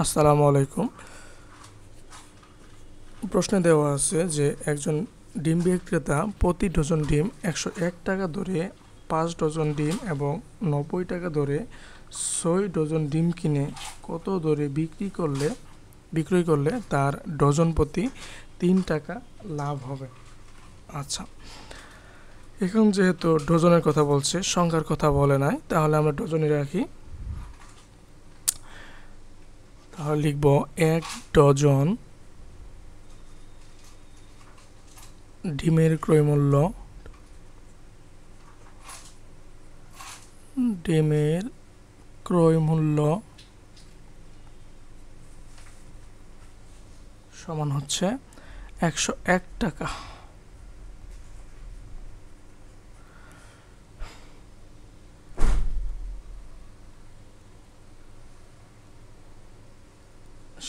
আসসালামু আলাইকুম। প্রশ্নে দেওয়া আছে যে একজন ডিম বিক্রেতা প্রতি ডজন ডিম 101 টাকা দরে 5 ডজন ডিম এবং 90 টাকা দরে 6 ডজন ডিম কিনে কত দরে বিক্রয় করলে তার ডজন প্রতি 3 টাকা লাভ হবে। আচ্ছা, এখন যেহেতু ডজনের কথা বলছে, সংখ্যার কথা বলে নাই, তাহলে আমরা ডজনে রাখি। তাহলে লিখব 1 ডজন ডিমের ক্রয় মূল্য সমান হচ্ছে 101 টাকা।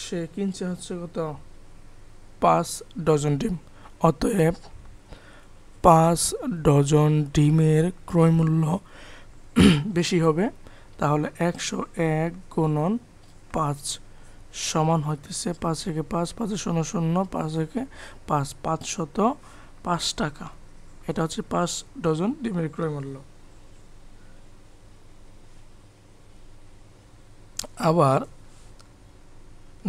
সে কিনছে হচ্ছে কত? 5 ডজন ডিম। অতএব 5 ডজন ডিমের ক্রয় মূল্য বেশি হবে। তাহলে 101 গুণন 5 সমান হইতেছে 5 থেকে 5, 5 শূন্য শূন্য, 5 থেকে 5, 505 টাকা। এটা হচ্ছে 5 ডজন ডিমের ক্রয় মূল্য। আবার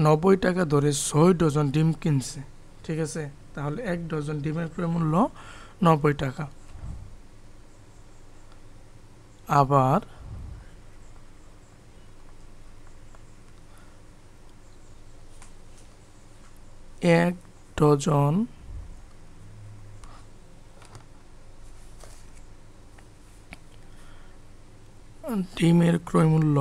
90 টাকা ধরে 6 ডজন ডিম কিনছে, ঠিক আছে? তাহলে 1 ডজন ডিমের ক্রয় মূল্য 90 টাকা। আবার 1 ডজন ডিমের ক্রয় মূল্য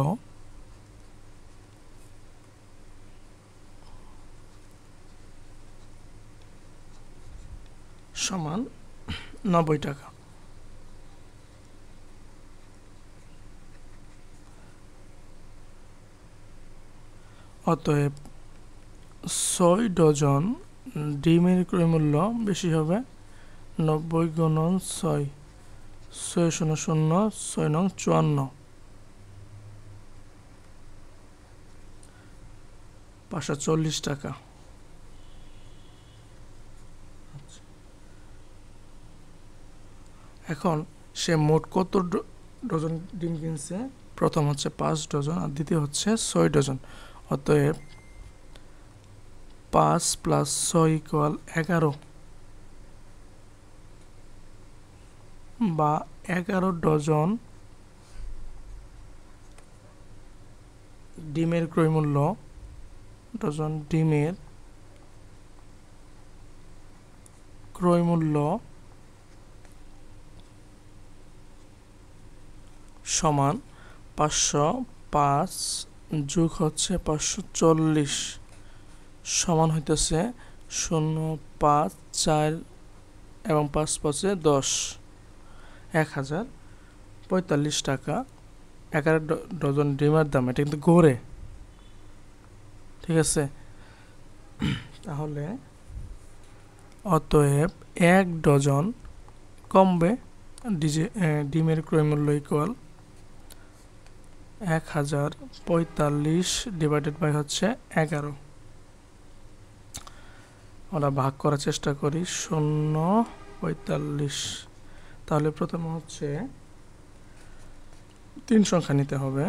সমান 90 টাকা। অতএব 6 ডজন ডিমের ক্রয় মূল্য বেশি হবে। 90 গুণন 6, 6 শূন্য শূন্য, 6 নং 54, 540 টাকা। এখন সে মোট কত ডজন ডিম কিনছে? প্রথম হচ্ছে 5 ডজন আর দ্বিতীয় হচ্ছে 6 ডজন। অতএব 5 + 6 = 11, বা 11 ডজন ডিমের ক্রয় মূল্য সমান 505 যোগ হচ্ছে 540 সমান হইতেছে 0, 5, 4 এবং 5 5 10, 1045 টাকা। 11 ডজন ডিমের দাম, এটা কিন্তু গড়ে, ঠিক আছে? তাহলে অতএব 1 ডজন কমবে ডিমের ক্রয় মূল্য ইকুয়াল 1045 ডিভাইডেড বাই হচ্ছে 11। আমরা ভাগ করার চেষ্টা করি। 045, তাহলে প্রথমে হচ্ছে 3 সংখ্যা নিতে হবে।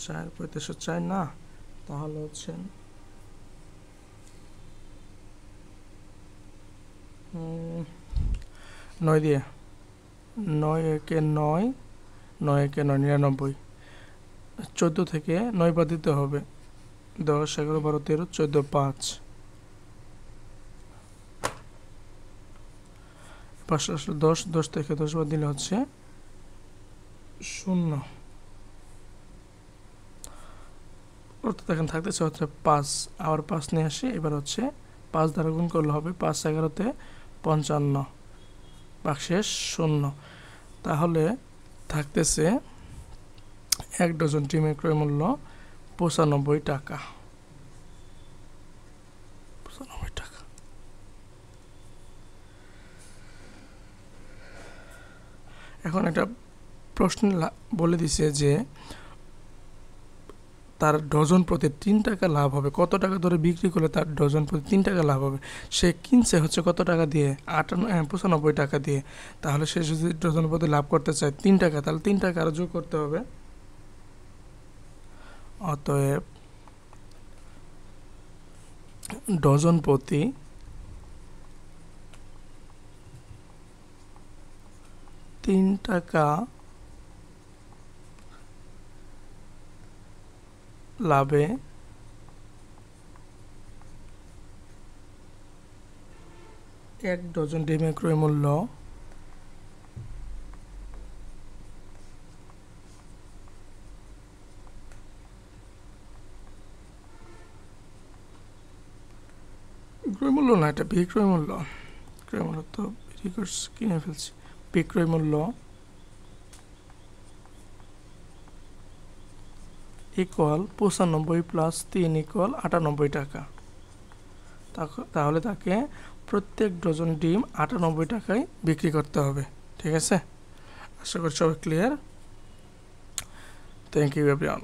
4 4 না, তাহলে হচ্ছে 9 দিয়ে, 9 একে 9, 9 একে 9, 99। 14 থেকে 9 বাদ দিতে হবে। 10, 11, 12, 13, 14, 5। 10, 10 থেকে 10 বাদ দিলে হচ্ছে 0। অর্থাৎ এখন থাকতেছে হচ্ছে 5, আবার 5 নিয়ে আসি। এবার হচ্ছে 5 দ্বারা গুণ করলে হবে 5 11 55, বাক্সের 0। তাহলে থাকতেছে 1 ডজন ডিমের ক্রয় মূল্য 95 টাকা। 95 টাকা। এখন একটা প্রশ্নে বলে দিছে যে তার ডজন প্রতি 3 টাকা লাভ হবে। কত টাকা ধরে বিক্রি করলে তার ডজন প্রতি 3 টাকা লাভ হবে? সে কিনছে হচ্ছে কত টাকা দিয়ে? 95 টাকা দিয়ে। তাহলে সে যদি ডজন প্রতি লাভ করতে চায় 3 টাকা, তাহলে 3 টাকা আরও যোগ করতে হবে। অতএব ডজন প্রতি 3 টাকা লাভে এক ডজন ডিমের ক্রয় মূল্য ক্রয় মূল্য না, এটা বিক্রয় মূল্য। ক্রয় মূল্য তো কিনে ফেলছি। বিক্রয় মূল্য ইকুয়াল 95 প্লাস 3 ইকুয়াল 98 টাকা। তাহলে তাকে প্রত্যেক ডজন ডিম 98 টাকায় বিক্রি করতে হবে। ঠিক আছে, আশা করি সবাই ক্লিয়ার। Thank you everyone.